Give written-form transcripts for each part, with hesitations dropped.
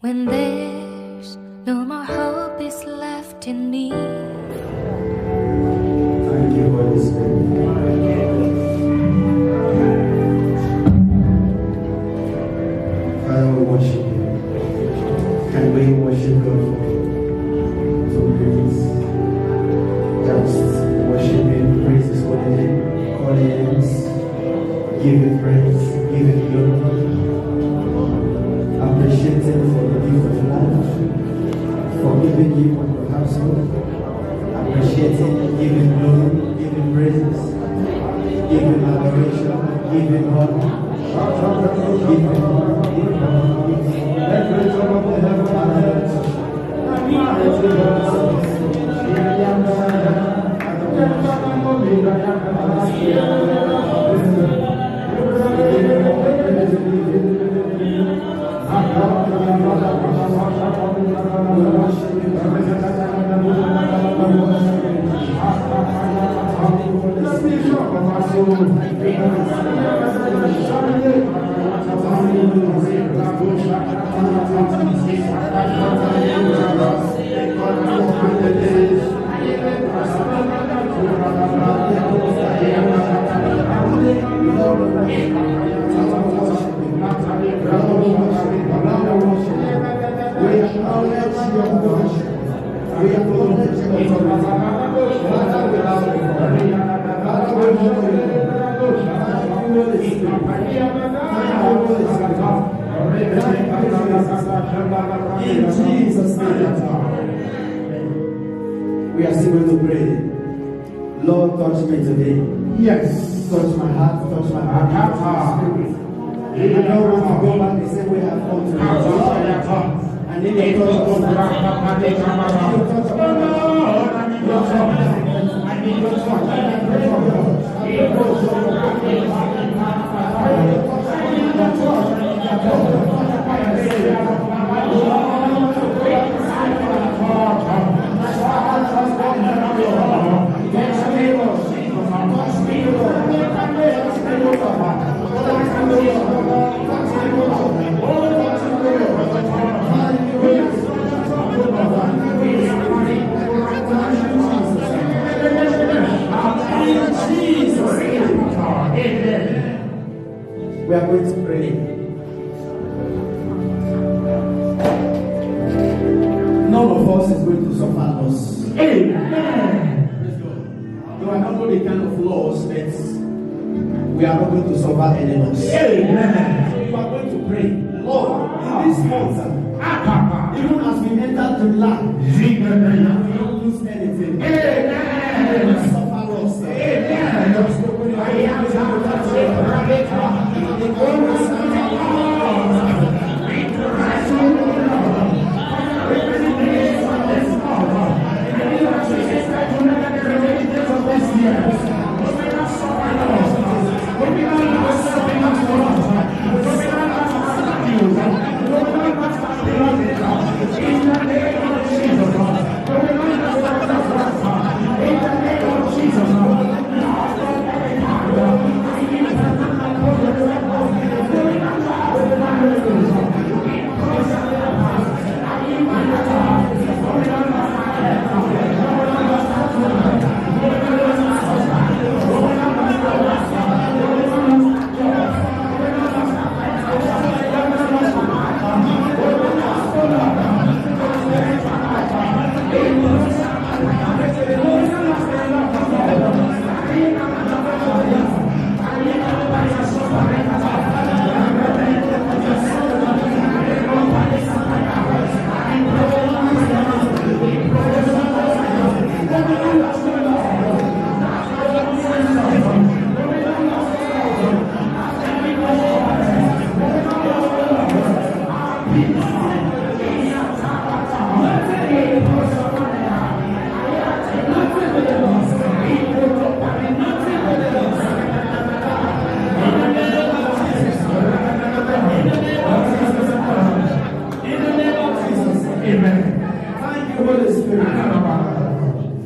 When there's no more hope is left in me. Thank you, Holy Spirit. Father, we worship you. Can we worship God for 2 minutes? Just worship Him, praise His holy name, call His names, give Him praise, give Him glory. Appreciate Him for the gift of life, for giving Him on your household. Appreciate Him, give Him glory, give Him praises, give Him adoration, give Him honor, give Him honor, give Him honor. Let the Lord of the heaven and earth. In Jesus' name, we are still going to pray. Lord, touch me today. Yes. Touch my heart, touch my heart. I don't want to go back the same way I've come to you. I need a touch of God. I need a touch of God. We are going to pray. None of us is going to suffer loss. Amen. You are not only kind of loss, but we are not going to suffer any loss. Amen. So you are going to pray, Lord, in this month, even as we enter July, we don't lose anything. We don't suffer loss.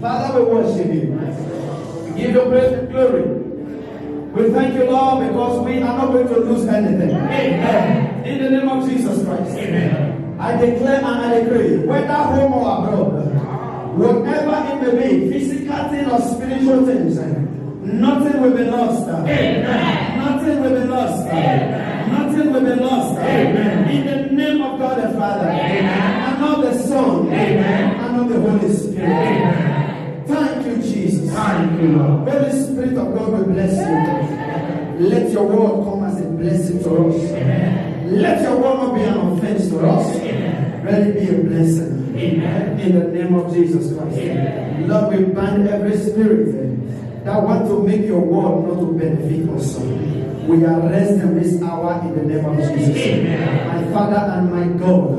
Father, we worship you. We give you praise and glory. We thank you, Lord, because we are not going to lose anything. Amen. In the name of Jesus Christ. Amen. I declare and I decree, whether home or abroad, whatever it may be, physical thing or spiritual things, nothing will be lost. Amen. Nothing will be lost. Amen. Nothing will be lost. Amen. In the name of God the Father, Amen. and of the Son, Amen. and of the Holy Spirit. Amen. Thank you, Jesus. Thank you, Lord. Holy Spirit of God will bless you. Let your word come as a blessing to us. Amen. Let your word not be an offense to us. Amen. Let it be a blessing. Amen. In the name of Jesus Christ. Amen. Lord, we bind every spirit that want to make your word not to benefit us. We arrest them this hour in the name of Jesus. Amen. My Father and my God,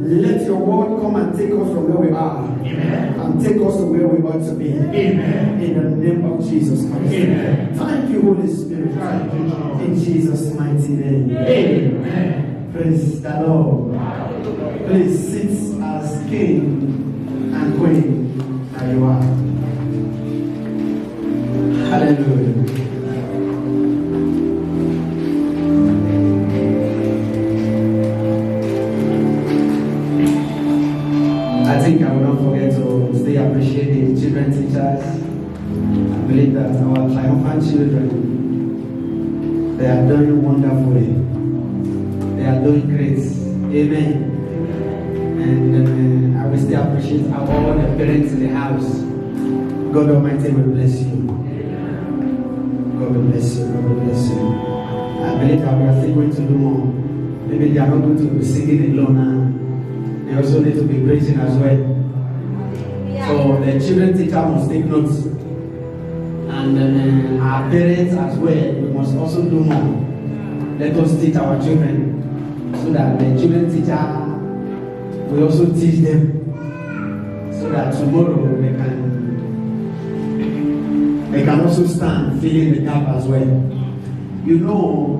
let your word come and take us from where we are. Amen. And take us to where we ought to be. Amen. In the name of Jesus Christ. Amen. Thank you, Holy Spirit. Thank you, Lord. In Jesus' mighty name. Amen. Praise the Lord. Please sit as king and queen that you are. Hallelujah. I think I will not forget to still appreciate the children teachers. I believe that our triumphant children, they are doing wonderfully. They are doing great. Amen. And I will still appreciate all the parents in the house. God Almighty will bless you. God will bless you. God will bless you. I believe that we are still going to do more. Maybe they are not going to be singing alone now. They also need to be praising as well. So the children teacher must take notes. And our parents as well, we must also do more. Let us teach our children so that the children teacher will also teach them. So that tomorrow they can also stand filling the gap as well. You know,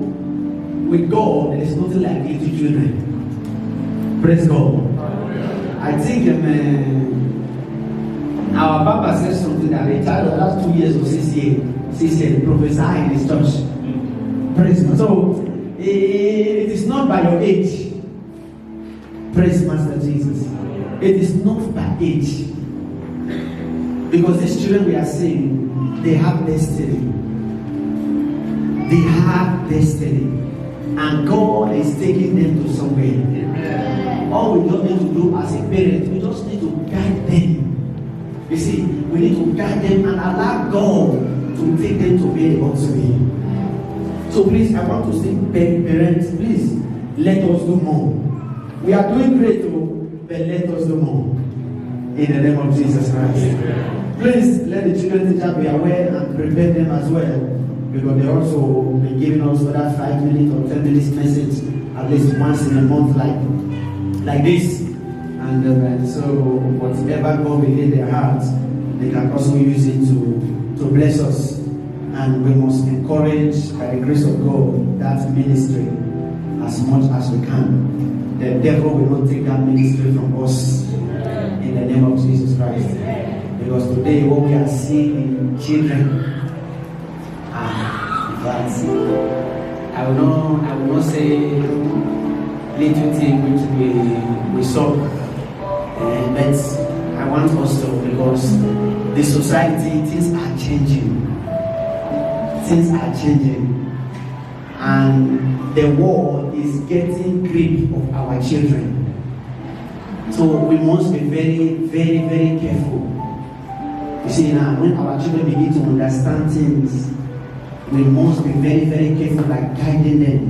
with God, there is nothing like little children. Praise God. I think our Papa said something that a child of last 2 years or 6 years prophesy in his church. Praise God. So it is not by your age. Praise Master Jesus. It is not by age. Because these children we are seeing, they have destiny. They have destiny. And God is taking them to somewhere. Amen. All we don't need to do as a parent, we just need to guide them. You see, we need to guide them and allow God to take them to where they ought to be. So please, I want to say, parents, please, let us do more. We are doing great, but let us do more. In the name of Jesus Christ. Amen. Please, let the children teacher be aware and prepare them as well. Because they also been giving us that 5 minutes or 10 minutes message at least once in a month like this. And so whatever God will in their hearts, they can also use it to bless us. And we must encourage, by the grace of God, that ministry as much as we can. The devil will not take that ministry from us in the name of Jesus Christ. Because today what we are seeing in children, but I will not say little thing which we saw, but I want us to, because the society, things are changing. Things are changing, and the world is getting grip of our children. So we must be very, very, very careful. You see, now when our children begin to understand things, we must be very, very careful like guiding them.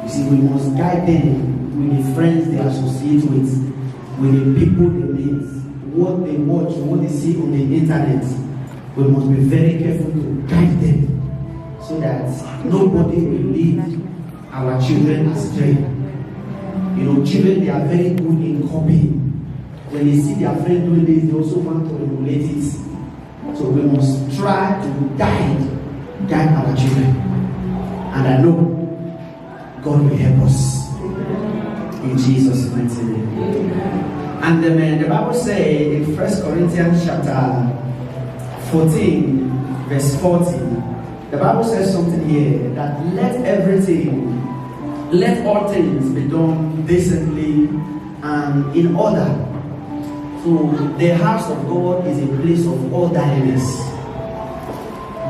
You see, we must guide them with the friends they associate with the people they meet, what they watch, what they see on the internet. We must be very careful to guide them so that nobody will lead our children astray. You know, children, they are very good in copying. When they see their friend doing this, they also want to emulate it. So we must try to guide our children, and I know God will help us in Jesus' mighty name. And the Bible says in 1 Corinthians chapter 14 verse 40, the Bible says something here, that let everything let all things be done decently and in order. So the house of God is a place of orderliness.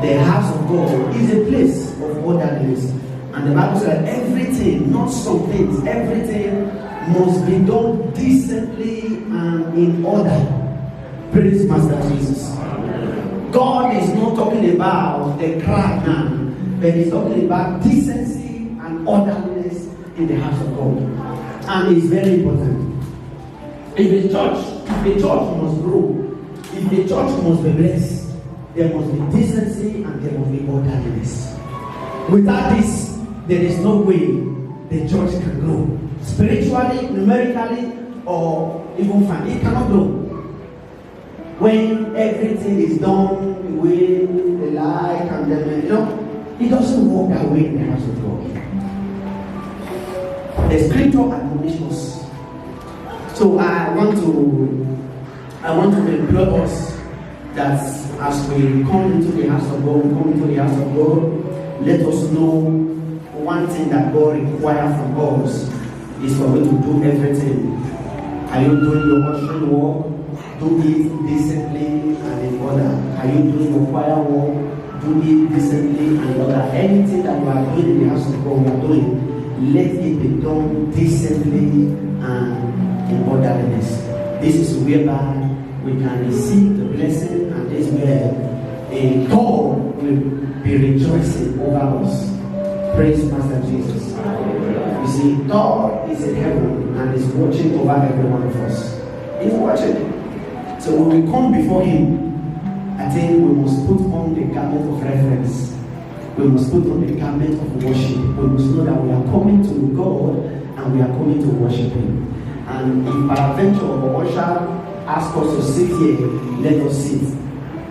The house of God is a place of orderliness. And the Bible said everything, not some things, everything must be done decently and in order. Praise Master Jesus. God is not talking about the crowd now, but He's talking about decency and orderliness in the house of God. And it's very important. If a church must grow, if a church must be blessed, there must be decency and there must be orderliness. Without this, there is no way the church can grow. Spiritually, numerically, or even financially, it cannot grow. When everything is done the way they like and then, it doesn't work that way in the house of God. The scripture admonitions. So I want to implore us that as we come into the house of God, let us know one thing that God requires from us is for we to do everything. Are you doing your ushering work? Do it decently and in order. Are you doing your choir work? Do it decently and in order. Anything that you are doing in the house of God, we are doing, let it be done decently and in orderliness. This is whereby we can receive the blessing, and this is where God will be rejoicing over us. Praise Master Jesus. You see, God is in heaven and is watching over every one of us. He's watching. So when we come before Him, I think we must put on the garment of reverence. We must put on the garment of worship. We must know that we are coming to God and we are coming to worship Him. And if peradventure or usher asks us to sit here, let us sit.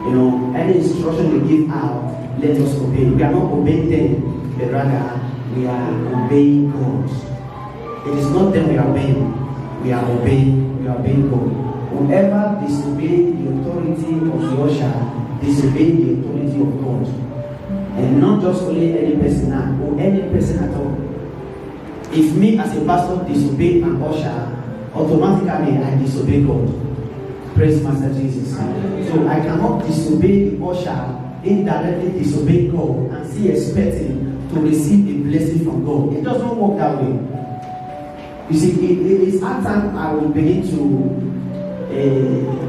Any instruction they give out, let us obey. We are not obeying them, but rather we are obeying God. It is not them we are obeying. We are obeying God. Whoever disobeys the authority of the usher, disobeys the authority of God. And not just only any person now, or any person at all. If me as a pastor disobey an usher, automatically I disobey God. Praise Master Jesus. So I cannot disobey the usher, indirectly disobey God, and still expecting to receive a blessing from God. It doesn't work that way. You see, it is at time I will begin to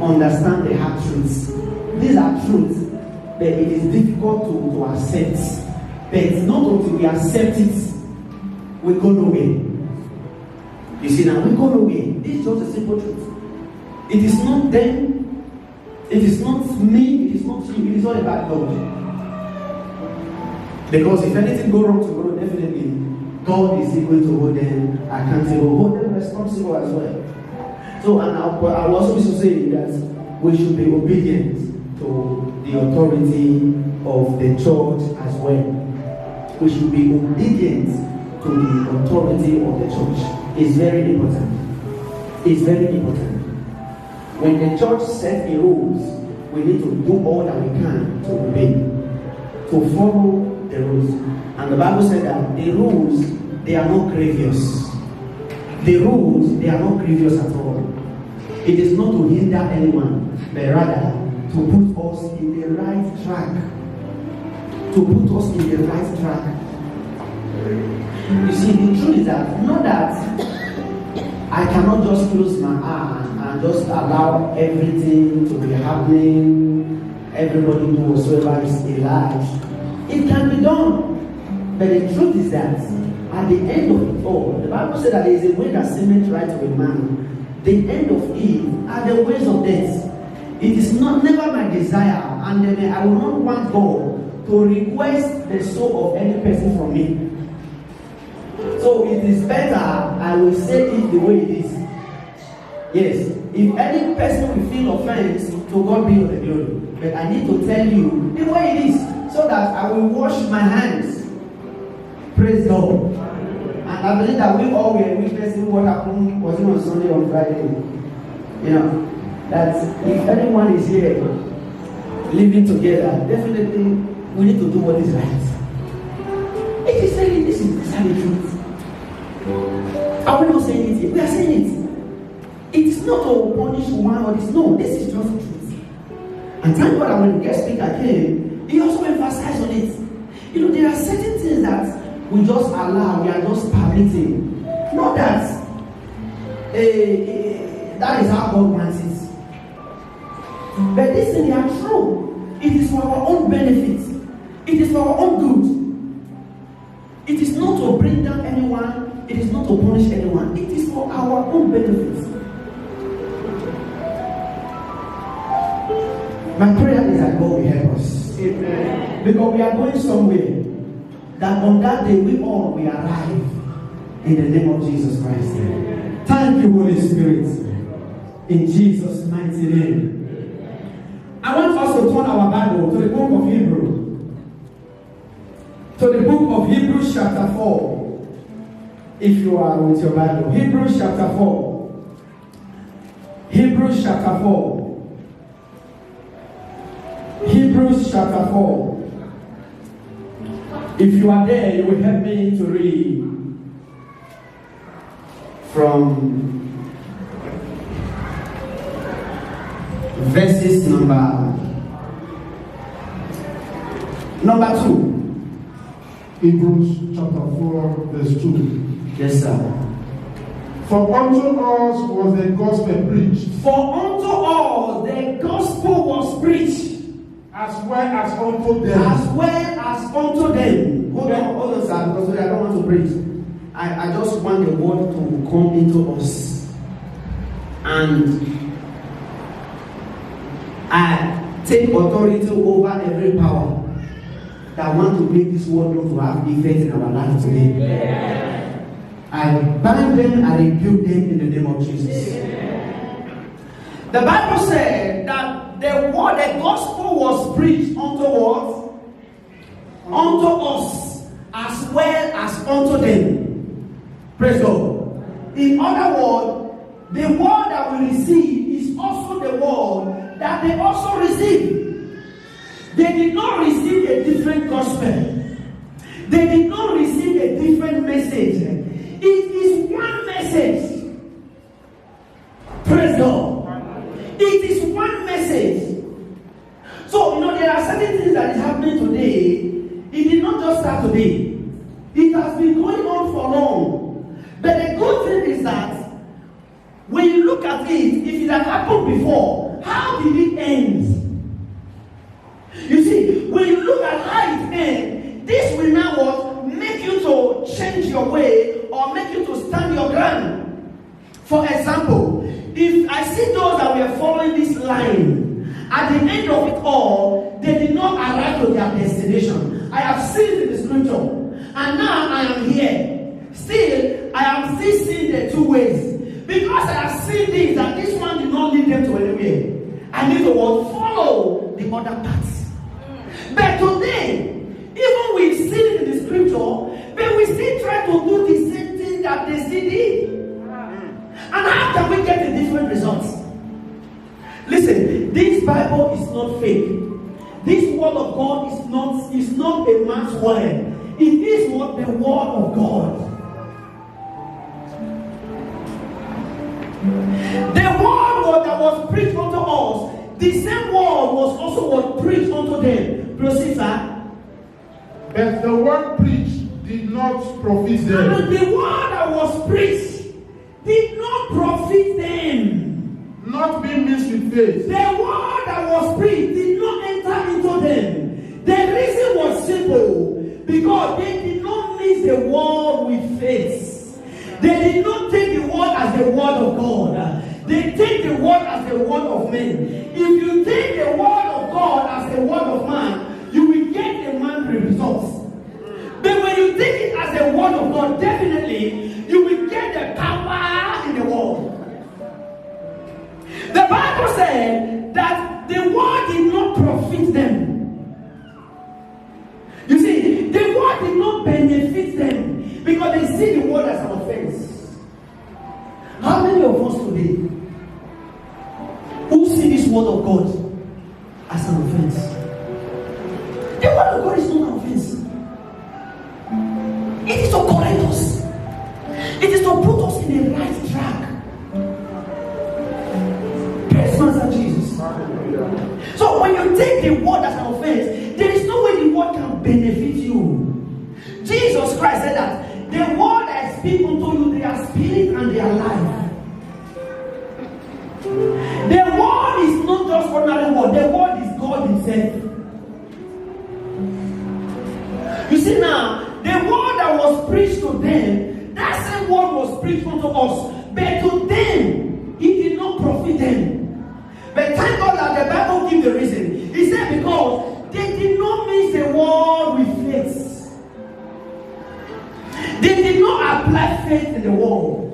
understand the hard truths. These are truths, but it is difficult to accept. But not until we accept it, we go nowhere. You see, now we go nowhere. This is just a simple truth. It is not them, it is not me, it is not you, it is all about God. Because if anything go wrong tomorrow, definitely God is going to hold them accountable, hold them responsible as well. So, and I will also be saying that we should be obedient to the authority of the church as well. We should be obedient to the authority of the church. It's very important. It's very important. When the church sets the rules, we need to do all that we can to obey, to follow the rules. And the Bible said that the rules, they are not grievous. The rules, they are not grievous at all. It is not to hinder anyone, but rather to put us in the right track. To put us in the right track. You see, the truth is that, not that I cannot just close my eyes and just allow everything to be happening, everybody do whatsoever is alive. It can be done. But the truth is that at the end of it all, the Bible said that there is a way that seemeth right to a man. The end of it are the ways of death. It is not never my desire, and then I will not want God to request the soul of any person from me. So it is better I will say it the way it is. Yes, if any person will feel offense, to God be the glory. But I need to tell you the way it is, so that I will wash my hands. Praise God. And I believe that we all were witnessing what happened was on Sunday on Friday. That if anyone is here living together, definitely we need to do what is right. It is really, this is the truth. Are we not saying it here? We are saying it. It is not to punish one or this. No, this is just truth. And thank God that when the guest speaker came, he also emphasized on it. You know, there are certain things that we just allow, we are just permitting. Not that that is how God wants it. But these things are true. It is for our own benefit. It is for our own good. It is not to bring down anyone. It is not to punish anyone. It is for our own benefit. My prayer is that God will help us. Amen. Because we are going somewhere. That on that day we all will arrive in the name of Jesus Christ. Amen. Thank you, Holy Spirit. In Jesus' mighty name. I want us to turn our Bible to the book of Hebrews. To the book of Hebrews chapter 4. If you are with your Bible. Hebrews chapter 4. Hebrews chapter 4. Hebrews chapter 4. If you are there, you will help me to read from verses number 2. Hebrews chapter 4, verse 2. Yes, sir. For unto us was the gospel preached, For unto all the gospel was preached, as well as unto them. as well as unto them. Hold on, sir, because I don't want to preach. I just want the word to come into us. And I take authority over every power that want to make this word not to have effect in our life today. Yeah. I bind them, I rebuke them in the name of Jesus. Yeah. The Bible said that the gospel was preached unto what? Unto us as well as unto them. Praise God. In other words, the word that we receive is also the word that they also received. They did not receive a different gospel. They did not receive a different message. It is one message. Praise God. It is one message. So, you know, there are certain things that is happening today. It did not just start today. It has been going on for long. But the good thing is that when you look at it, if it had happened before, how did it end? You see, when you look at how it ends, this will now make you to change your way or make you to stand your ground. For example, if I see those that were following this line, at the end of it all, they did not arrive to their destination. I have seen in the scripture, and now I am here. Still, I am still seeing the two ways. Because I have seen this, that this one did not lead them to anywhere. I need to follow the other paths. But today, even we've seen it in the scripture, but we still try to do the same thing that they still did. And how can we get a different result? Listen, this Bible is not fake. This word of God is not a man's word. It is what the word of God. The word that was preached unto us, the same word was also what preached unto them. Proceed, sir. But the word preached did not profit them. And the word that was preached did not profit them. Not being mixed with faith. The word that was preached did not enter into them. The reason was simple. Because they did not mix the word with faith. They did not take the word as the word of God. They take the word as the word of men. If you take the word of God as the word of man, you will get the man results. But when you take it as the word of God, definitely you will get the power in the world. The Bible said that the word did not profit them. You see, the word did not benefit them because they see the word as an offense. How many of us today who see this word of God as an offense? The word of God is not an offense. It is to correct us. It is to put us the word as an offense, there is no way the word can benefit you. Jesus Christ said that the word I speak unto you, they are spirit and they are life. The word is not just ordinary word, the word is God Himself. You see now, the word that was preached to them, that same word was preached unto us, but to them, it did not profit them. But thank God that the Bible gives the reason. He said because they did not mix the word with faith. They did not apply faith in the word.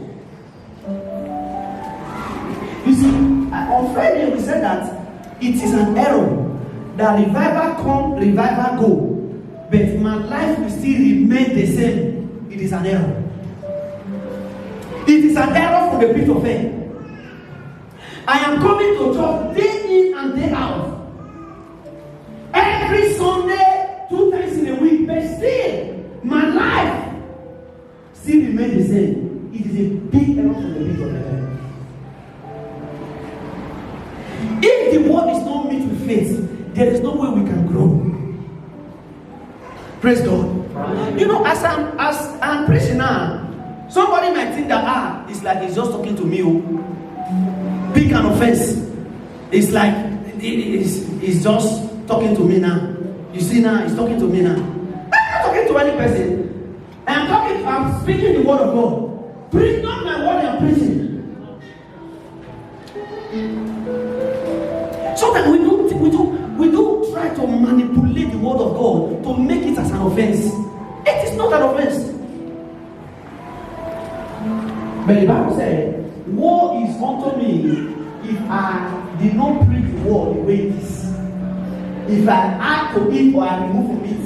You see, on Friday we said that it is an error that revival come, revival go, but my life will still remain the same. It is an error. It is an error from the pit of hell. I am coming to church day in and day out. Every Sunday, 2 times in a week, but still, my life still remains the same. It is a big error from the pit of hell. If the word is not mixed with faith, there is no way we can grow. Praise God. You know, as I'm preaching now, somebody might think that it's like he's just talking to me. Big an offense. It's like he's just talking to me now. You see now, he's talking to me now. I'm not talking to any person. I'm speaking the word of God. Preach not my word I'm preaching. So that we don't try to manipulate the word of God to make it as an offense. It is not an offense. But the Bible said, woe is unto me if I did not preach the word the way it is. If I add to it or I remove from it.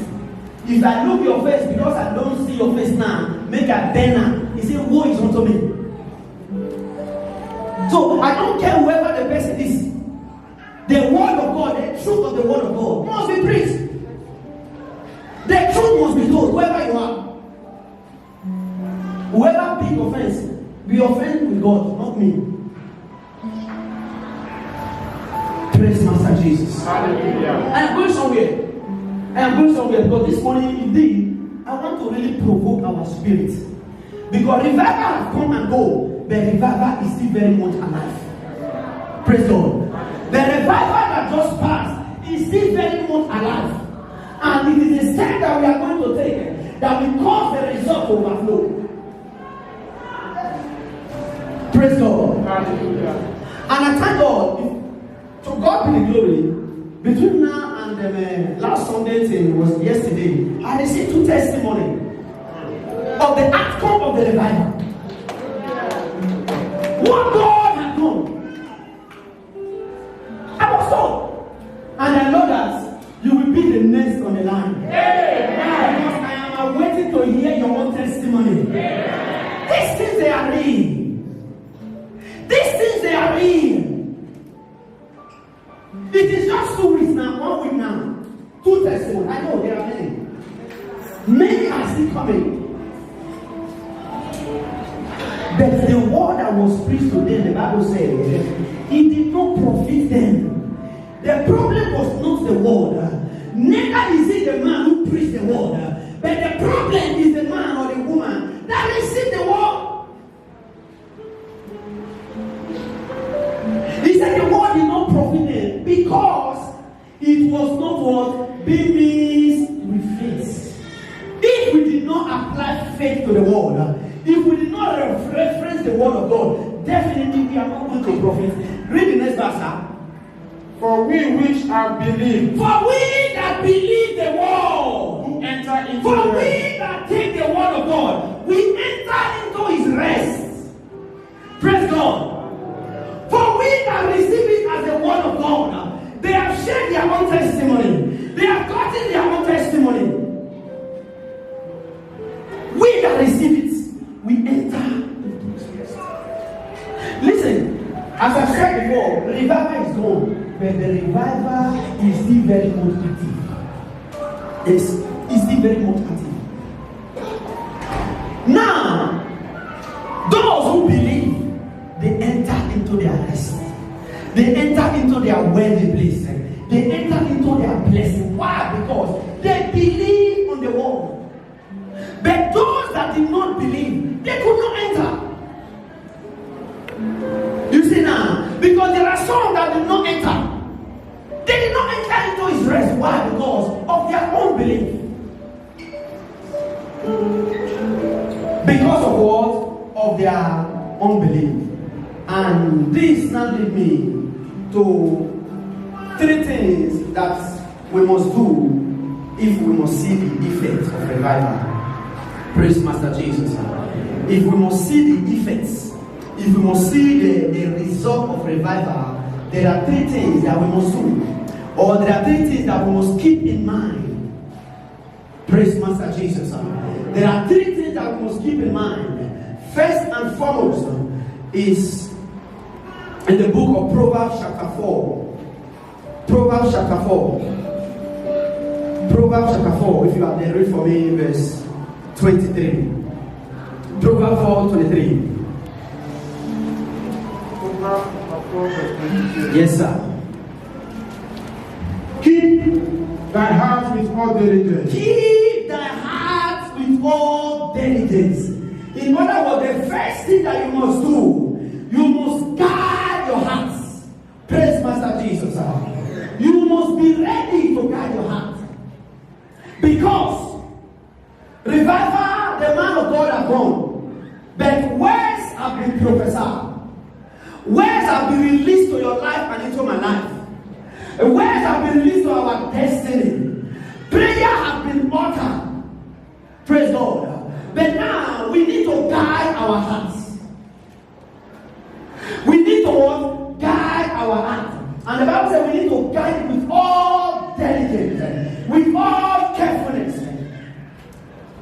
If I look your face because I don't see your face now, make a banner. He said, woe is unto me. So I don't care whoever the person is. The word of God, the truth of the word of God must be preached. The truth must be told, whoever you are. Whoever big offense, be offended with God, not me. Praise Master Jesus. Hallelujah. I am going somewhere because this morning indeed I want to really provoke our spirit. Because revival has come and go, but revival is still very much alive. Praise God. The revival that just passed is still very much alive. And it is a step that we are going to take that will cause the result to overflow. Praise God. Hallelujah. And I thank God. To God be the glory. Between now and last Sunday till was yesterday, I received 2 testimonies of the outcome of the revival. What God had done. I was told. And I know that you will be the next on the line. Because I am waiting to hear your own testimony. These things they are real. These things they are real. It is just 2 weeks now, 1 week now. 2 testimonies. I know there are many. Many are still coming. But the word that was preached to them, the Bible said, it did not profit them. The problem was not the word. Neither is it the man who preached the word. But the problem is the man or the woman that received the word. He said the word did not profit them because it was not what being mixed with faith. If we did not apply faith to the word, if we did not reference the word of God, definitely we are not going to profit. Read the next verse. For we which have believed, For we that believe the word, who enter into for the we rest. that take the word of God, we enter into his rest. Praise God. For we that receive it as the word of God, they have shared their own testimony. They have gotten their own testimony. We that receive it, we enter into his rest. Listen, as I said before, revival is gone, but the revival is still very much active. It's still very much active. Now, those who believe, they enter into their rest. They enter into their wealthy place. they enter into their blessing. Why? Because they believe on the word. But those that did not believe, they could not enter. You see now, because there are some that did not enter. They did not enter into his rest. Why? Because of their own belief. Because of what? Of their unbelief. And this now lead me to 3 things that we must do if we must see the effects of revival. Praise Master Jesus. If we must see the effects, if we must see the result of revival, there are 3 things that we must do. Or there are 3 things that we must keep in mind. Praise Master Jesus. There are 3 things that we must keep in mind. First and foremost is in the book of Proverbs chapter 4. Proverbs chapter 4. Proverbs chapter 4. If you have there, read for me verse 23. Proverbs 4:23. Yes, sir. Keep thy heart with all diligence. Keep thy heart with all diligence. In other words, the first thing that you must do, you must guard your hearts. Praise Master Jesus. You must be ready to guard your heart. Because revival, the man of God have gone, but words have been prophesied. Words have been released to your life and into my life. Words have been released to our destiny. Prayer has been uttered. Praise God. But now we need to guide our hearts. We need to guide our heart. And the Bible says we need to guide it with all diligence, with all carefulness.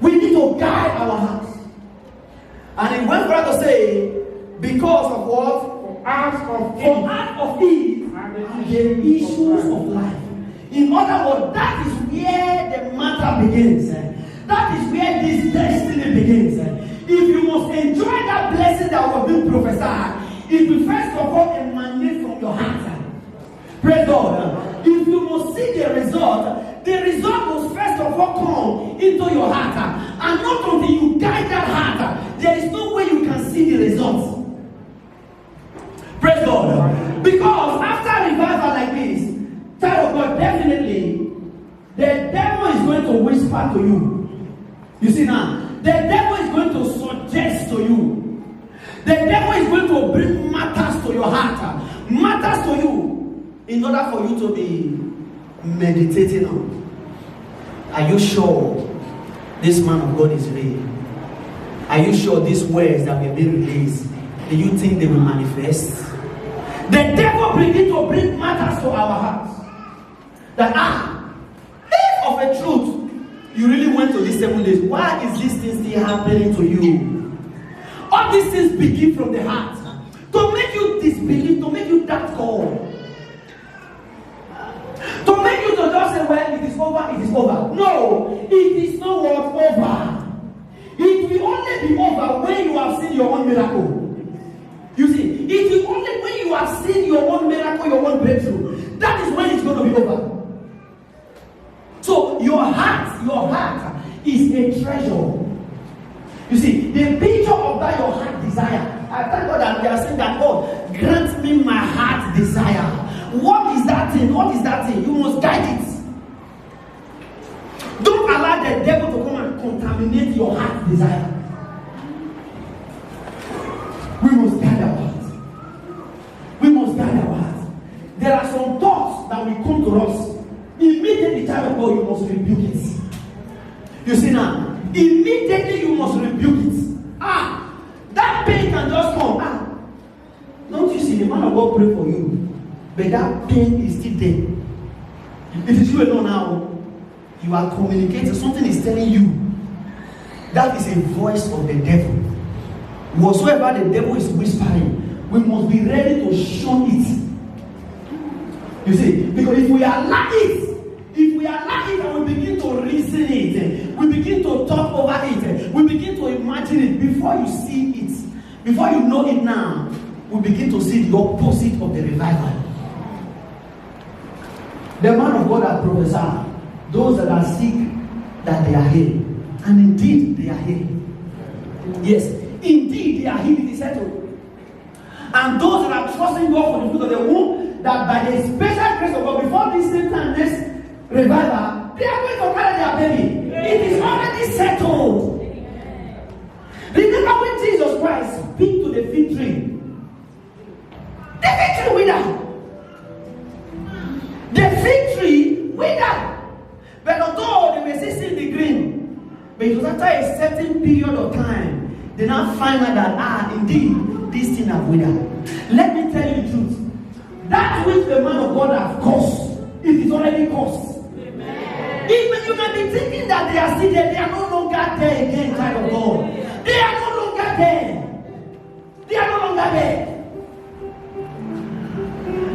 We need to guide our hearts. And it went further to say, because of what? Out of it and the issues of life. In other words, that is where the matter begins. That is where this destiny begins. If you must enjoy that blessing that was being prophesied, it will first of all emanate from your heart. Praise God. If you must see the result will first of all come into your heart. And not until you guide that heart, there is no way you can see the results. Praise God. Because after revival like this, child of God, definitely the devil is going to whisper to you. You see now, the devil is going to suggest to you. The devil is going to bring matters to your heart, matters to you, in order for you to be meditating on. Are you sure this man of God is real? Are you sure these words that will be released, do you think they will manifest? The devil begin to bring matters to our hearts. That if of a truth, you really went to these 7 days, why is this thing still happening to you? All these things begin from the heart. To make you disbelieve, to make you doubt God. To make you to just say, well, it is over, it is over. No, it is not over. It will only be over when you have seen your own miracle. You see, it is only when you have seen your own miracle, your own breakthrough, that is when it's going to be over. So your heart is a treasure. You see, the picture of that your heart desire. I thank God that we are saying that God grant me my heart desire. What is that thing? What is that thing? You must guide it. Don't allow the devil to come and contaminate your heart desire. We must guide our heart. We must guide our heart. There are some thoughts that will come to us. Immediately, child of God, you must rebuke it. You see now, immediately you must rebuke it. That pain can just come. Don't you see, the man of God pray for you, but that pain is still there. It is you alone now. You are communicating. Something is telling you. That is a voice of the devil. Whatsoever the devil is whispering, we must be ready to shun it. You see, because if we allow it and we begin to reason it, we begin to talk over it, we begin to imagine it, before you see it, before you know it now, we begin to see the opposite of the revival. The man of God has prophesied, those that are sick, that they are healed. And indeed, they are healed. Yes, indeed, they are healed. It is settled. And those that are trusting God for the fruit of the womb, that by the special grace of God, before this same time, next revival, they are going to carry their baby. It is already settled. Remember when Jesus Christ speak to the fig tree? The fig tree withered. The fig tree withered. But although they may still see the green, but it was after a certain period of time, they now find out that, indeed, this thing have withered. Let me tell you the truth. That which the man of God has caused, it is already caused. Even you may be thinking that they are still there, they are no longer there again, child of God. They are no longer there. They are no longer there.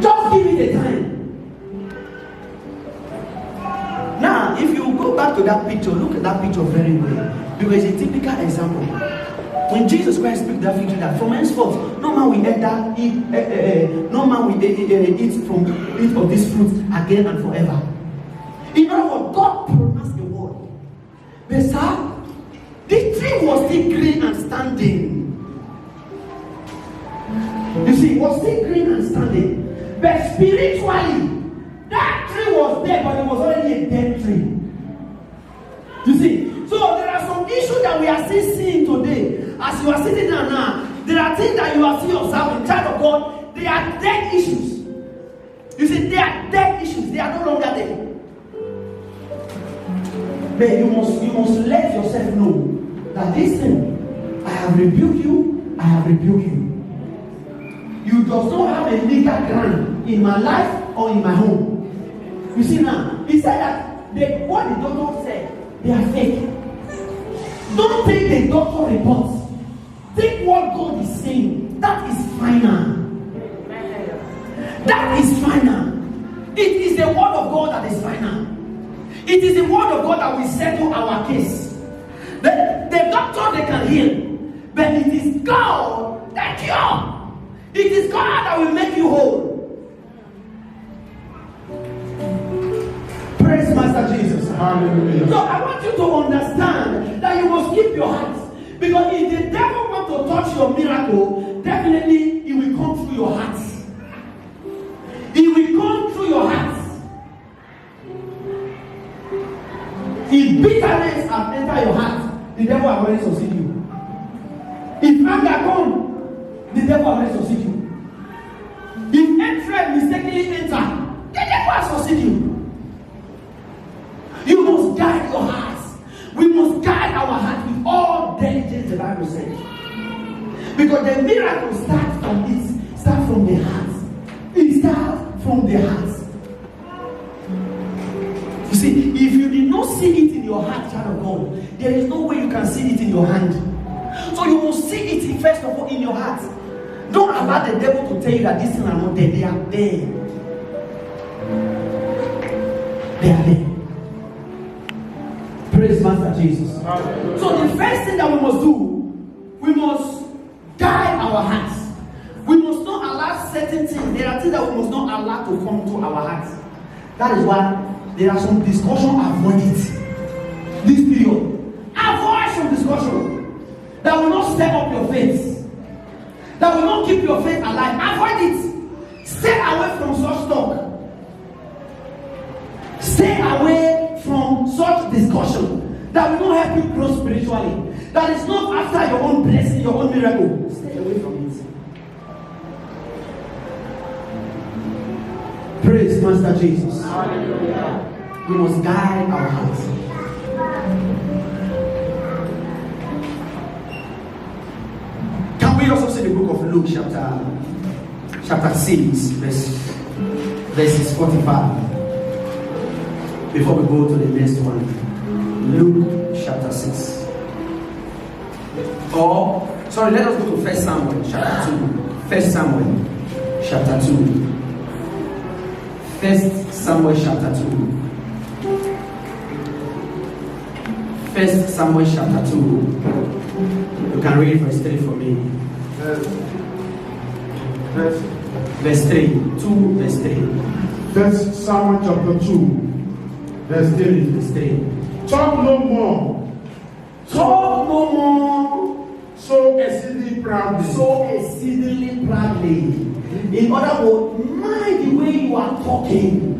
Just give it a time. Now, if you go back to that picture, look at that picture very well. Because it's a typical example. When Jesus Christ speaks that fig that from henceforth, no man will eat from eat of this fruit again and forever. In other words, God pronounced the word. But sir, the tree was still green and standing. You see, it was still green and standing. But spiritually, that tree was there, but it was already a dead tree. You see, so there are some issues that we are still seeing today. As you are sitting down now, there are things that you are still observing. Child of God, they are dead issues. You see, they are dead issues. They are no longer there. But you must let yourself know that this thing, I have rebuked you, I have rebuked you. You does not have a legal ground in my life or in my home. You see now, he said that what the doctor said, they are fake. Don't take the doctor reports. Take what God is saying. That is final. That is final. It is the word of God that is final. It is the word of God that will settle our case. The doctor, they can heal. But it is God that cures. It is God that will make you whole. Praise Master Jesus. Hallelujah. So I want you to understand that you must keep your heart. Because if the devil wants to touch your miracle, definitely he will come through your heart. He will come through your heart. If bitterness has entered your heart, the devil has already succeeded you. If anger comes, the devil has already succeeded you. If hatred mistakenly enters, the devil has succeeded you. You must guide your hearts. We must guide our heart with all diligence, the Bible says. Because the miracle starts from the heart. It starts from the heart. You see, if you did not see it in your heart, child of God, there is no way you can see it in your hand. So you must see it first of all in your heart. Don't allow the devil to tell you that these things are not there. They are there. They are there. Praise Master Jesus. So the first thing that we must do, we must guide our hearts. We must not allow certain things. There are things that we must not allow to come to our hearts. That is why there are some discussion. Avoid it. This period, avoid some discussion that will not stir up your faith. That will not keep your faith alive. Avoid it. Stay away from such talk. Stay away from such discussion that will not help you grow spiritually. That is not after your own blessing, your own miracle. Stay away from it. Praise Master Jesus. Hallelujah. We must guide our hearts. Can we also see the book of Luke chapter 6 verses 45 before we go to the next one? Luke chapter 6. Let us go to 1 Samuel chapter 2. 1 Samuel chapter 2. 1 Samuel chapter 2. 1 Samuel chapter 2. You can read verse 3 for me. Verse 3. 2 verse 3. First Samuel chapter 2, verse 3. Talk no more. Talk no more. So exceedingly proudly. So exceedingly proudly. In other words, mind the way you are talking.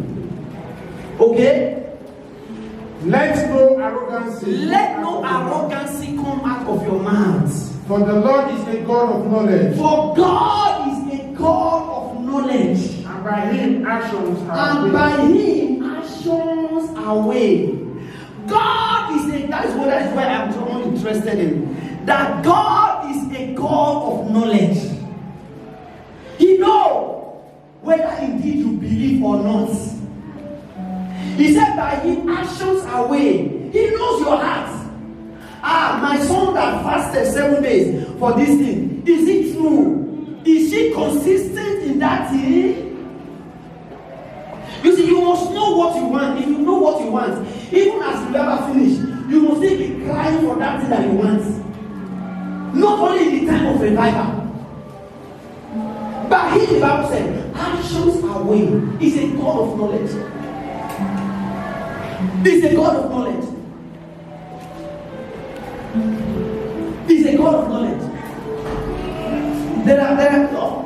Okay? Let no arrogancy. Let no arrogancy come out of your mouth. For the Lord is a God of knowledge. For God is a God of knowledge. And by him actions are And weighed. by him actions are weighed. God is a, that is where I'm so interested in. That God is a God of knowledge. He knows whether indeed you believe or not. He said by him actions are weighed. He knows your heart. My son that fasted 7 days for this thing, is it true? Is she consistent in that thing? You see, you must know what you want. If you know what you want, even as you ever finish, you must still be crying for that thing that you want. Not only in the time of revival. But here the Bible said, actions are weighed. He's a God of knowledge. He's a God of knowledge. He's a God of knowledge.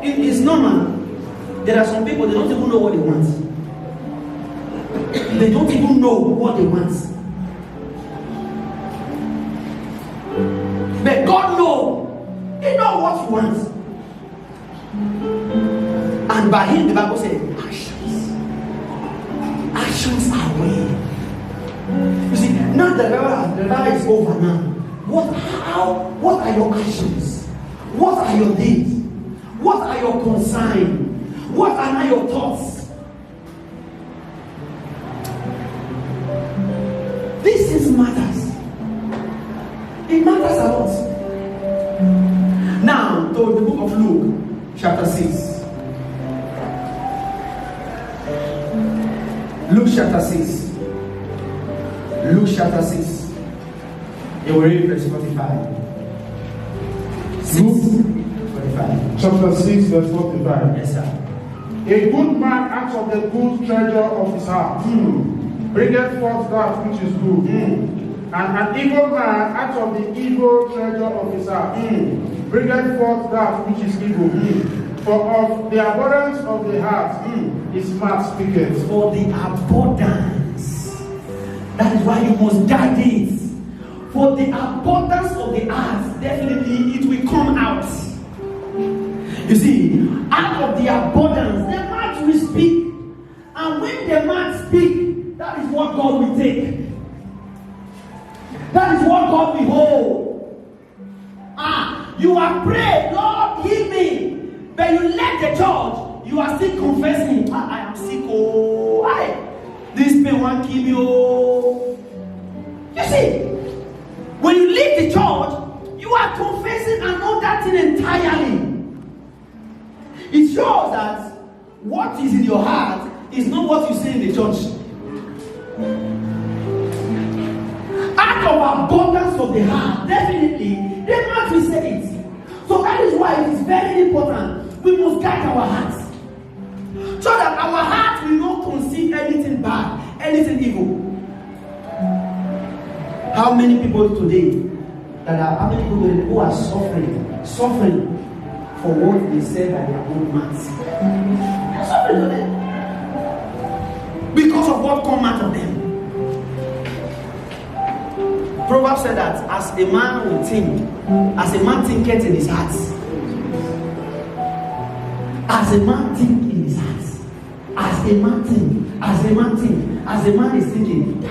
It's normal. There are some people, they don't even know what they want. They don't even know what they want. But God knows. He knows what he wants. And by him, the Bible says, actions are weighed. You see, now the revival is over now. What are your actions? What are your deeds? What are your concerns? What are now your thoughts? This is matters. It matters a lot. Now, to the book of Luke, chapter 6. Luke chapter 6. Luke chapter 6. You will read verse 45. Luke 45. chapter 6, verse 45. Yes, sir. A good man out of the good treasure of his heart bringeth forth that which is good. And an evil man out of the evil treasure of his heart bringeth forth that which is evil. For of the abundance of the heart his mouth speaketh. For the abundance. That is why you must guard it. For the abundance of the heart, definitely it will come out. You see, out of the abundance, the mouth will speak. And when the mouth speaks, that is what God will take. That is what God will hold. You are praying, Lord, heal me. But you left the church, you are still confessing, I am sick, this pain won't kill me, You see, when you leave the church, you are confessing another thing entirely. It shows that what is in your heart is not what you say in the church. Out of abundance of the heart, definitely, the mouth will say it. So that is why it is very important. We must guide our hearts. So that our heart will not conceive anything bad, anything evil. How many people today who are suffering for what they say by their own mouths? They are suffering today because of what comes out of them. Proverbs said that as a man will think, as a man thinketh in his heart, as a man think in his heart, as a man is thinking,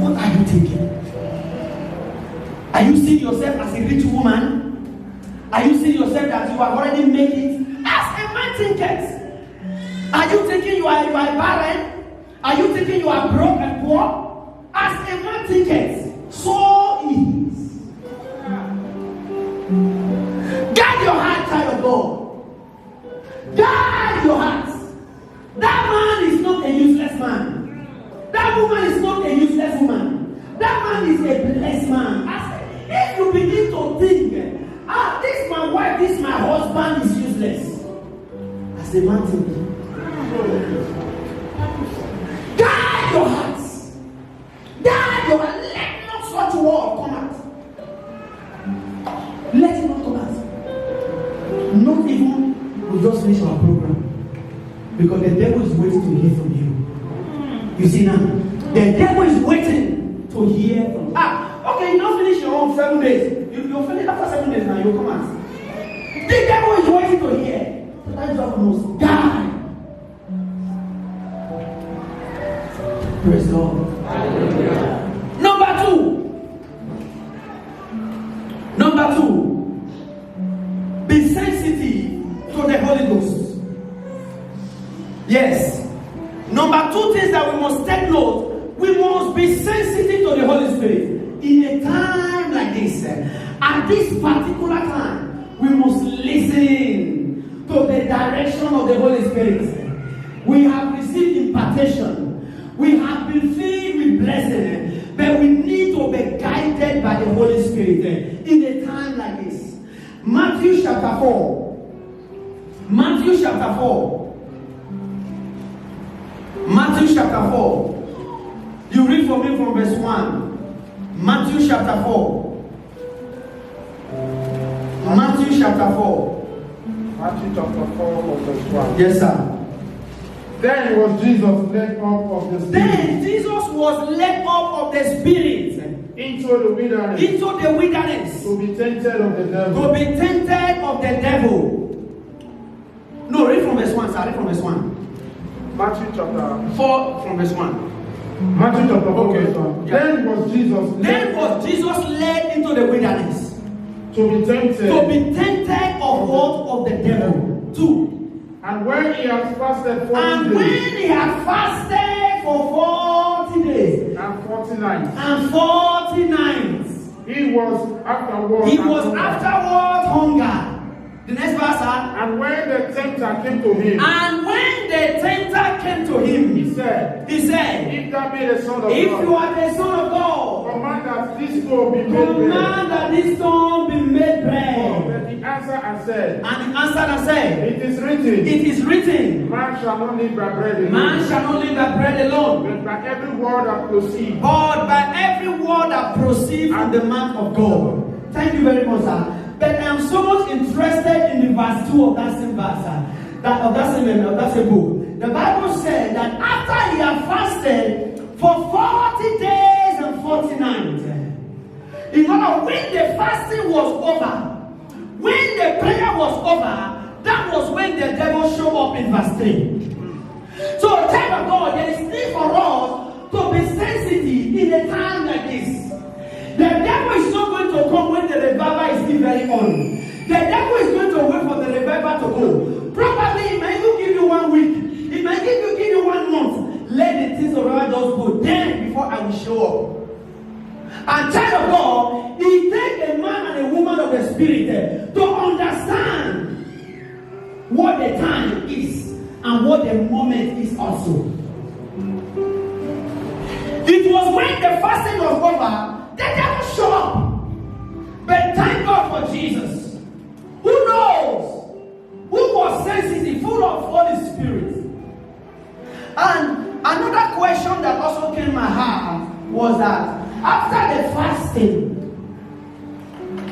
what are you thinking? Are you seeing yourself as a rich woman? Are you seeing yourself that you have already made it? As a man thinketh. Are you thinking you are barren? Are you thinking you are broke and poor? As a man thinketh, so is. Guard your heart, child of God. Guard your heart. That man is not a useless man. That woman is not a useless woman. That man is a blessed man. If you begin to think, this my wife, this my husband is useless. As a man thinking. we just finish our program. Because the devil is waiting to hear from you. You see now? The devil is waiting to hear from you. Okay, you don't finish your own 7 days. You'll finish after 7 days now, you'll come out. The devil is waiting to hear. So that job must die. Praise God. Number two, be sensitive to the Holy Ghost. Yes. Number 2 things that we must take note, we must be sensitive to the Holy Spirit. In a time like this, at this particular time, we must listen to the direction of the Holy Spirit. We have received impartation. We have been filled with blessing, but we need to be guided by the Holy Spirit in a time like this. Matthew chapter 4. Matthew chapter 4. You read for me from verse 1. Matthew chapter 4. Matthew chapter 4. Matthew chapter 4 verse 1. Yes, sir. Then was Jesus led up of the Spirit. Then Jesus was led up of the Spirit into the wilderness. To be tempted of the devil. No, read from verse 1, sir. Read from verse 1. Matthew chapter 4 from verse 1. Matthew chapter 4 verse 1. Yeah. Then was Jesus led into the wilderness. To be tempted of what? Of the devil. 2. And when he had fasted 40 days. When he had fasted for 40 days. And 40 nights. He was afterward hunger. The next verse, sir. And when the tempter came to him. He said, If thou be the Son of God. If you are the Son of God. Command that this stone be made bread. But he answered and said. It is written. Man shall not live by bread alone. But by every word that proceeds. From the mouth of God. Thank you very much, sir. But I am so much interested in the verse 2 of that same verse, of that same book. The Bible said that after he had fasted for 40 days and 40 nights, in order, when the fasting was over, when the prayer was over, that was when the devil showed up in verse 3. So, child of God, there is need for us to be sensitive in a time like this. The devil is not going to come when the revival is still very on. The devil is going to wait for the revival to go. Probably it might even give you 1 week. It might give you 1 month. Let the things of revival just go. Then before I will show up. And child of God, it takes a man and a woman of the Spirit to understand what the time is and what the moment is also. It was when the fasting was over. The devil showed up. But thank God for Jesus. Who knows? Who was sensitive, full of Holy Spirit. And another question that also came in my heart was that after the fasting,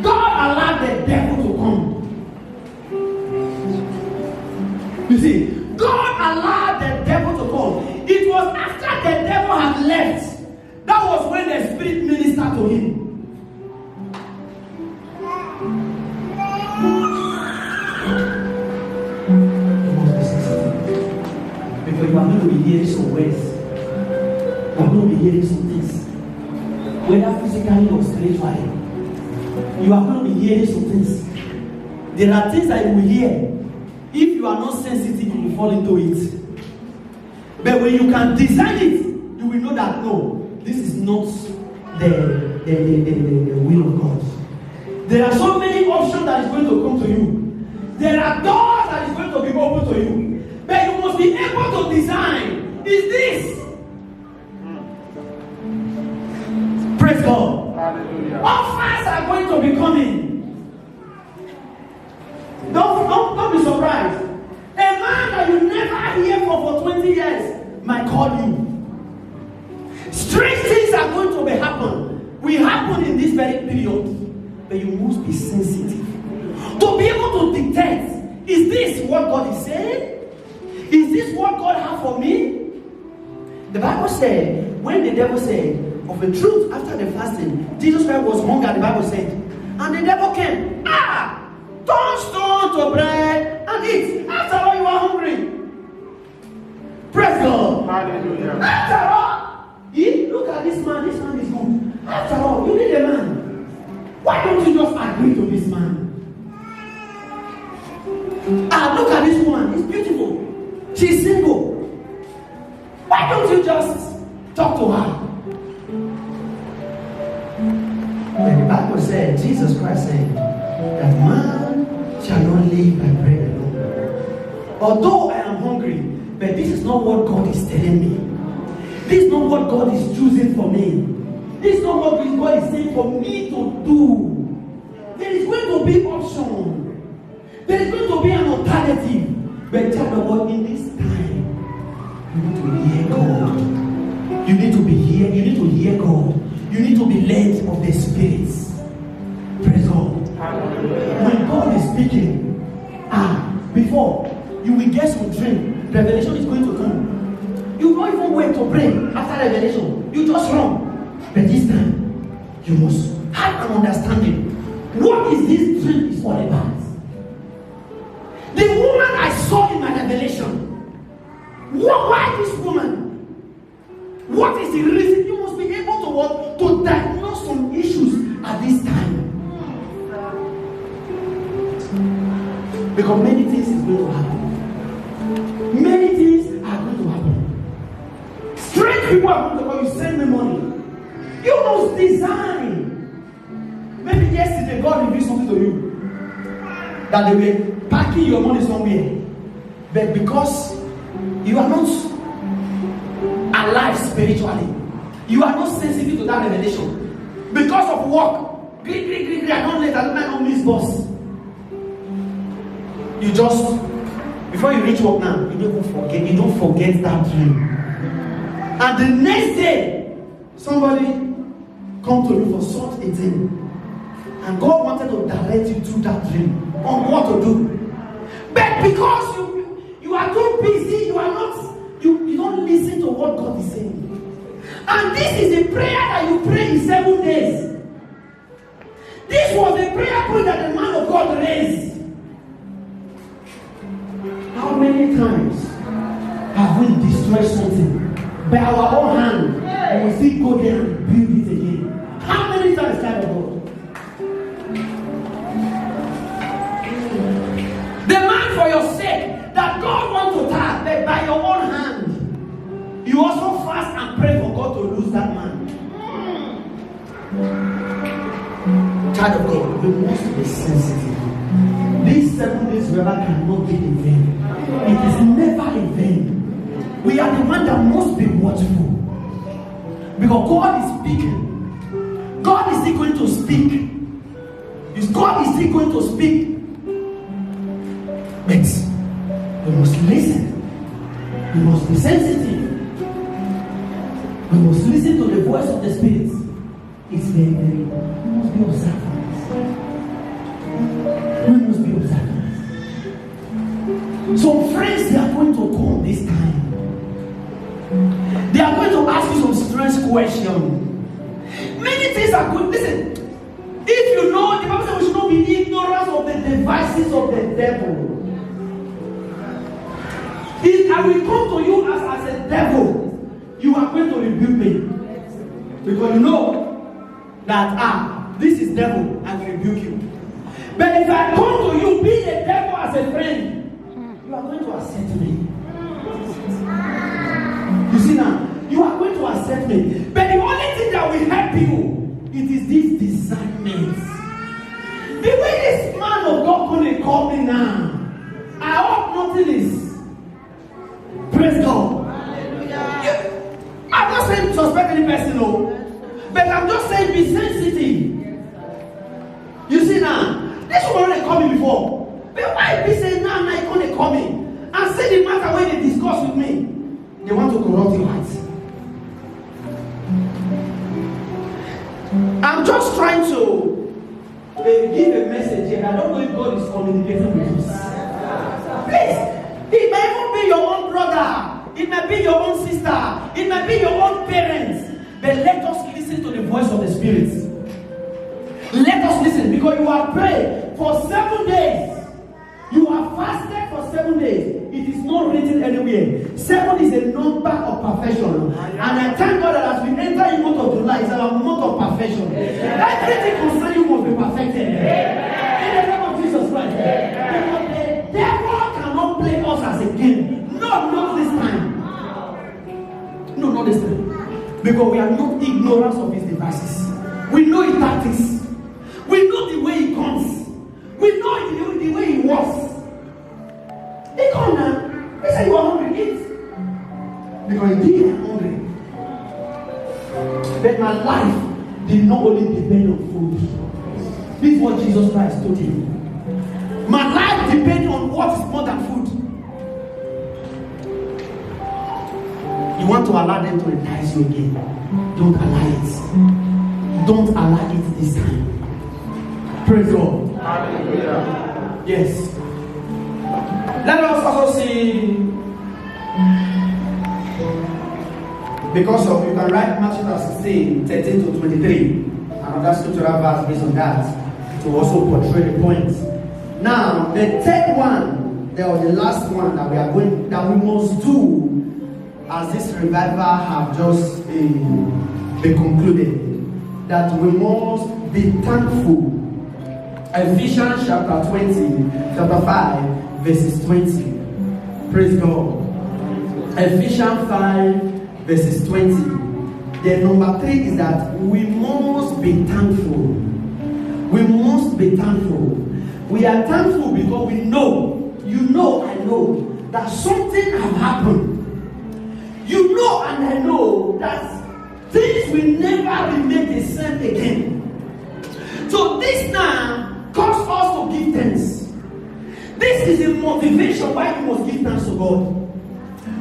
God allowed the devil to come. You see, God allowed the devil to come. It was after the devil had left. That was when the Spirit ministered to him. Because you are going to be hearing some words. You are going to be hearing some things. Whether physically or spiritually. You are going to be hearing some things. There are things that you will hear. If you are not sensitive, you will fall into it. But when you can discern it, you will know that no. This is not the will of God. There are so many options that is going to come to you. There are doors that is going to be open to you. But you must be able to design. Is this? Praise God. Hallelujah. Offers are going to be coming. Don't be surprised. A man that you never hear for 20 years might call you. Strange things are going to be happen in this very period, but you must be sensitive to be able to detect Is this what God is saying? Is this what God has for me? The Bible said, when the devil said, of a truth, after the fasting, Jesus Christ was hungry, the Bible said, and the devil came, turn stone to bread and eat. After all, you are hungry. Praise God. Hallelujah. After all, look at this man is good. After all, you need a man. Why don't you just agree to this man? Look at this woman, it's beautiful. She's single. Why don't you just talk to her? When the Bible said, Jesus Christ said, that man shall not live by bread alone. Although I am hungry, but this is not what God is telling me. This is not what God is choosing for me. This is not what God is saying for me to do. There is going to be option. There is going to be an alternative. But child of God, in this time, you need to hear God. You need to be here. You need to hear God. You need to be led of the spirits. Praise God. When God is speaking, before you will get some dream, revelation is going to come. You don't even wait to pray after revelation. You just run. But this time, you must have an understanding. What is this dream is all about? The woman I saw in my revelation. Why this woman? What is the reason? You must be able to what? To diagnose some issues at this time. Because many things is going to happen. Many things are going to happen. Strange people are going to call you, send me money. You must design. Maybe yesterday God revealed something to you. That they were packing your money somewhere. But because you are not alive spiritually, you are not sensitive to that revelation. Because of work, I don't let I miss boss. You just, before you reach work now, you don't forget that dream. And the next day, somebody come to you for such a thing. And God wanted to direct you through that dream on what to do. But because you are too busy, you don't listen to what God is saying. And this is a prayer that you pray in 7 days. This was a prayer point that the man of God raised. How many times have we destroyed something by our own hand and we still go there and build it again? How many times, child of God? The man for your sake that God wants to tap, but by your own hand, you also fast and pray for God to lose that man. Child of God, we must be sensitive. These 7 days forever cannot be in vain. It is never in vain. We are the one that must be watchful. Because God is speaking. God is still going to speak. God is still going to speak. But we must listen. We must be sensitive. We must listen to the voice of the Spirit. It's very, very, we must be observant. We must be observant. Some friends, they are going to come this time. They are going to ask you some strange questions. Many things are good. Listen, if you know, the Bible says we should not be ignorant of the devices of the devil. If I will come to you as a devil, you are going to rebuke me. Because you know that, this is devil, I will rebuke you. But if I come to you, be the devil as a friend, you are going to accept me. You see now, you are going to accept me. But the only thing that will help you, it is this discernment. The way this man of God going to call me now, I hope nothing is. Praise God. I'm not saying suspect any person, no. But I'm just saying be sensitive. You see now, this woman they call me before. But why be saying now I going to call me and say the matter when they discuss with me? They want to corrupt your heart. I'm just trying to give a message here. I don't know if God is communicating with us. Please, it may even be your own brother, it may be your own sister, it may be your own parents. But let us listen to the voice of the Spirit. Let us listen, because you have prayed for 7 days. You have fasted for 7 days. It is not written anywhere. 7 is a number of perfection. And I thank God that as we enter in month of July, it's our month of perfection. Everything concerning you must be perfected. In the name of Jesus Christ. Because the devil cannot play us as a game. No, not this time. No, not this time. Because we are not ignorant of his devices. We know his tactics. We know the way he comes. We know the way he works. He come now. He said, you are hungry, eat. Because indeed I'm hungry. But my life did not only depend on food. This is what Jesus Christ told him. My life depends on what is more than food. You want to allow them to entice you again. Don't allow it. Don't allow it this time. Praise God. Hallelujah. Yes. Let us also see, because of, you can write Matthew 16, 13 to 23. Another scriptural verse based on that to also portray the point. Now, the third one, or the last one that we must do as this revival have just been concluded, that we must be thankful. Ephesians chapter 5, verses 20. Praise God. Ephesians 5, verses 20. The number 3 is that we must be thankful. We must be thankful. We are thankful because we know, I know, that something has happened. You know and I know that things will never remain the same again. So this now cause us to give thanks. This is the motivation why you must give thanks to God.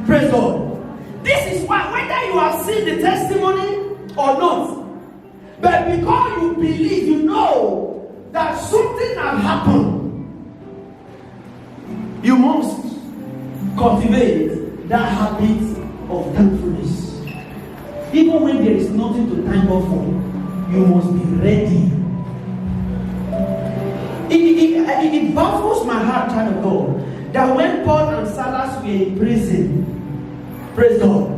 Praise God. This is why, whether you have seen the testimony or not, but because you believe, you know that something has happened, you must cultivate that habit of thankfulness. Even when there is nothing to thank God for, you must be ready. It baffles my heart, child of God, that when Paul and Silas were in prison, praise God,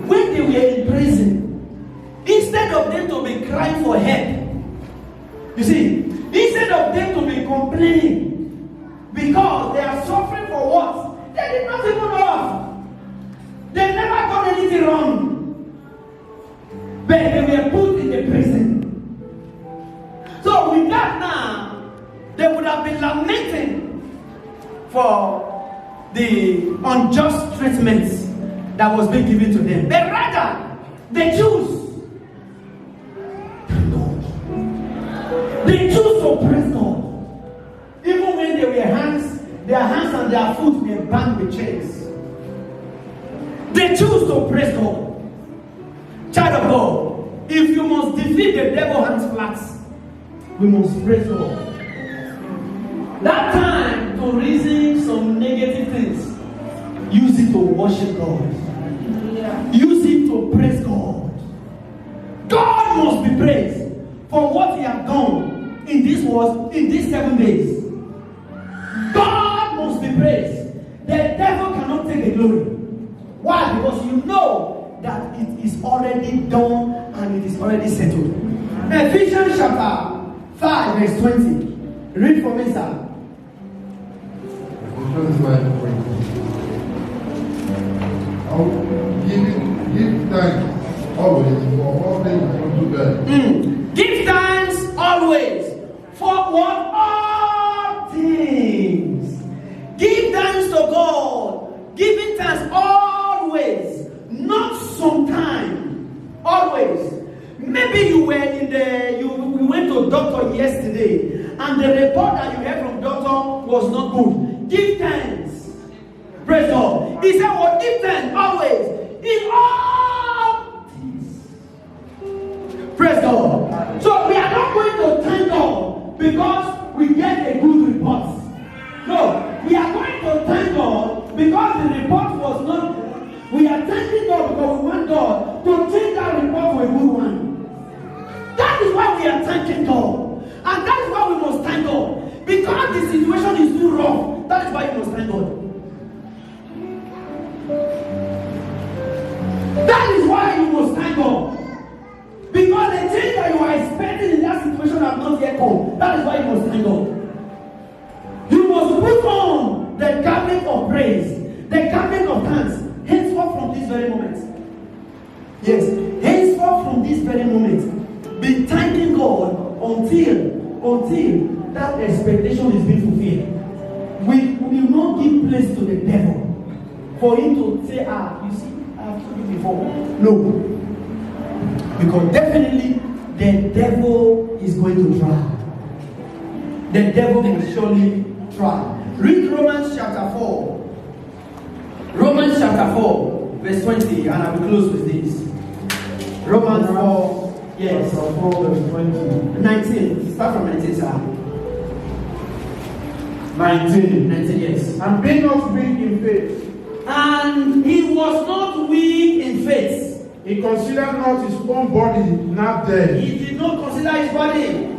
when they were in prison, instead of them to be crying for help, you see, instead of them to be complaining because they are suffering for what? They did not even know. They never done anything wrong. But they were put in the prison. So with that now, they would have been lamenting for the unjust treatment that was being given to them. But rather, they choose. They choose to praise God. Even when they were their hands and their foot were bound with chains. They choose to praise God. Child of God, if you must defeat the devil hands flat, we must praise God. That time to reason some negative things, use it to worship God. Use it to praise God. God must be praised for what He has done in these 7 days. God must be praised. The devil cannot take the glory. Why? Because you know that it is already done and it is already settled. Ephesians chapter 5, verse 20. Read for me, sir. Give thanks always for all things unto God. Give thanks always for what? All things. Give thanks to God. Giving thanks always, not sometime. Always. Maybe you were we went to doctor yesterday, and the report that you heard from doctor was not good. Give thanks. Praise God. He said, well, give thanks always in all things. Praise God. So we are not going to thank God because we get a good report. No, we are going to thank because the report was not good, we are thanking God because we want God to change that report to a good one. That is why we are thanking God. And that is why we must thank God. Because the situation is too rough. That is why you must thank God. That is why you must thank God. Because the change that you are expecting in that situation have not yet come. That is why you must thank God. You must put on the garment of praise, the garment of thanks, henceforth from this very moment. Yes, henceforth from this very moment, be thanking God until that expectation is being fulfilled. We will not give place to the devil for him to say, you see, I have told you before. No. Because definitely the devil is going to try. The devil will surely try. Read Romans chapter 4. Romans chapter 4, verse 20, and I will close with this. Romans 4, yes. 4, verse 20. 19. Start from 19, sir. 19. 19, yes. And be not weak in faith. And he was not weak in faith. He considered not his own body not dead. He did not consider his body.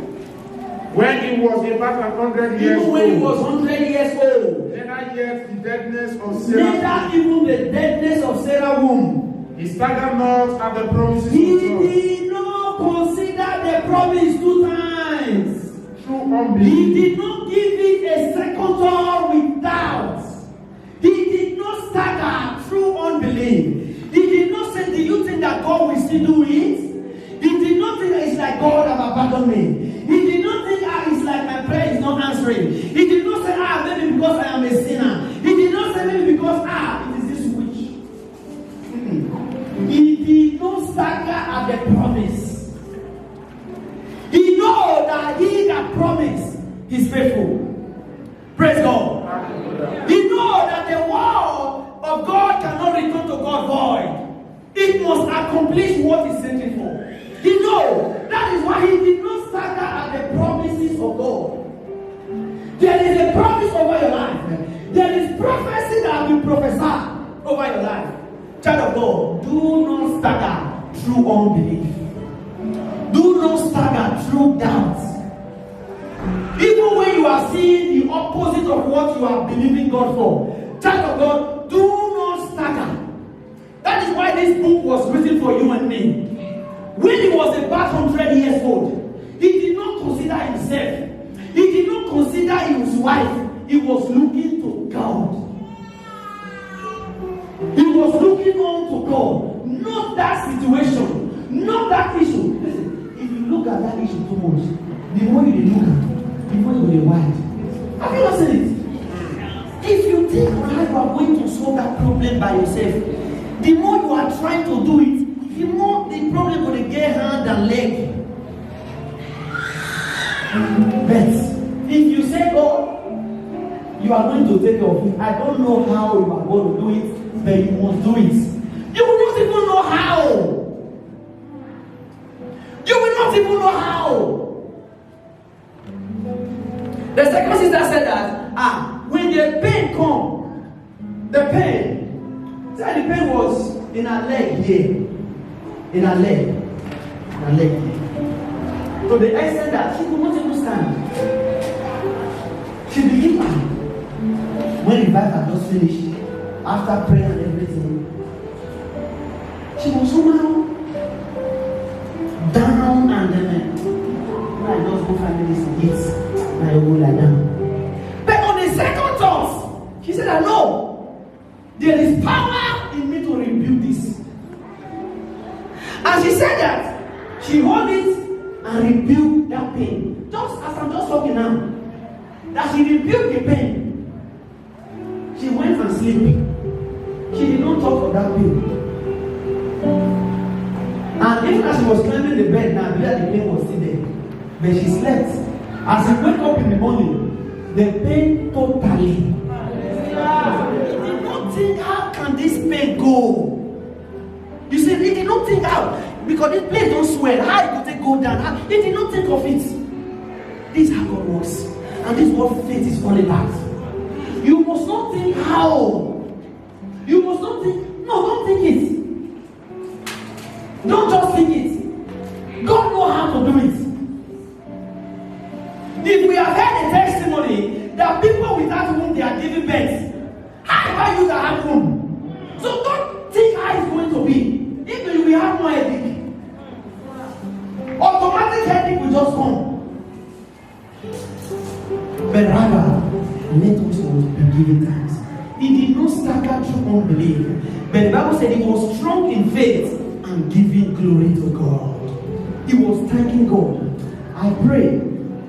When he was about 100 years Even old. when he was 100 years old. Neither yet the deadness of Sarah. Neither even the deadness of Sarah's womb. He staggered not at the promises He of God. did not consider the promise 2 times. Through unbelief. He did not give it a second thought with doubt. He did not stagger through unbelief. He did not say, do you think that God will still do it? He did not think that it's like God have abandoned me. He did not think, it's like my prayer is not answering. He did not say, maybe because I am a sinner. He did not say, maybe because, it is this witch. He did not stagger at the promise. He knows that he that promised is faithful. Praise God. He knows that the word of God cannot return to God void. It must accomplish what it's sent it for. He knows. That is why he did not stagger at the promises of God. There is a promise over your life. There is prophecy that will prophesy over your life. Child of God, do not stagger through unbelief. Do not stagger through doubt. Even when you are seeing the opposite of what you are believing God for, child of God, do not stagger. That is why this book was written for you and me. When he was about 100 years old, he did not consider himself. He did not consider his wife. He was looking to God. He was looking on to God. Not that situation. Not that issue. Listen, if you look at that issue too much, the more you look at, the more you will wide. Have you not seen it? If you think how you are going to solve that problem by yourself, the more you are trying to do it, the more the problem will get hand and leg. But if you say, God, you are going to take care of it, I don't know how you are going to do it, but you must do it. You will not even know how. You will not even know how. The second sister said that, when the pain come, the pain was in her leg here. In her leg. In her leg here. So the extent that she could not even stand. She began. When the Bible had just finished, after prayer and everything, she was somehow down and then when I just go 5 minutes to eat, I will lie down. But on the second thought, she said that no, there is power in me to rebuke this. And she said that she hold it and rebuked that pain. Just as I'm just talking now, that she rebuked the pain. She went and slept. She did not talk of that pain. And even as she was climbing the bed now, the pain was still there. But she slept. As she wake up in the morning, the pain totally. He did not think, how can this pain go? You see, he did not think how. Because this place don't swell. How could it go down? He did not think of it. This is how God works. And this is what faith is all about. You must not think how. You must not think, no, don't think it. Don't just think it. God knows how to do it. If we have heard a testimony that people without whom they are giving birth, how about you that have womb? So don't think how it's going to be. Even we have no headache, automatic headache will just come. But rather, let us be giving thanks. He did not stagger through unbelief, but the Bible said he was strong in faith and giving glory to God. He was thanking God. I pray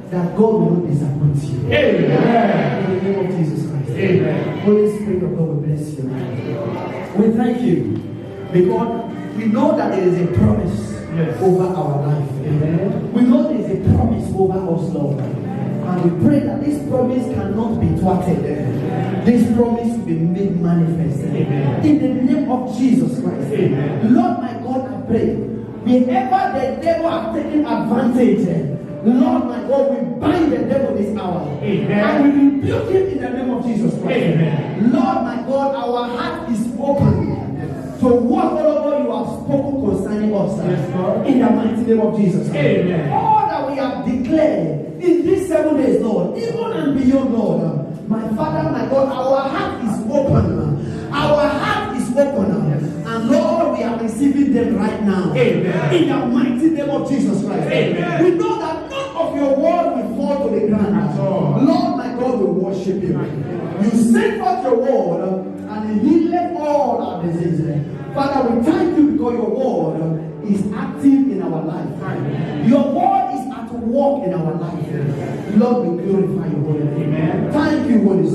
that God will not disappoint you. Amen. In the name of Jesus Christ. Amen. Holy Spirit of God will bless you. We thank you because we know that there is a promise over our life. Amen. We know there is a promise over us, Lord. And we pray that this promise cannot be thwarted. This promise will be made manifest. Amen. In the name of Jesus Christ. Amen. Lord my God, I pray. Whenever the devil has taken advantage, Lord my God, we bind the devil this hour. Amen. And we rebuke him in the name of Jesus Christ. Amen. Lord my God, our heart is open to whatever you have spoken concerning us. Yes, Lord. In the mighty name of Jesus. Amen. All that we have declared in these 7 days, Lord, even and beyond, Lord, my Father, my God, our heart is open. Our heart is open. And Lord, we are receiving them right now. Amen. In the mighty name of Jesus Christ. Amen. We know that none of your word will fall to the ground. At all. Lord, my God, will worship you. You send forth your word and heal all our diseases. Father, we thank you because your word is active in our life. Your word is at work in our life. Lord, we glorify your holy name. Amen. Thank you, Holy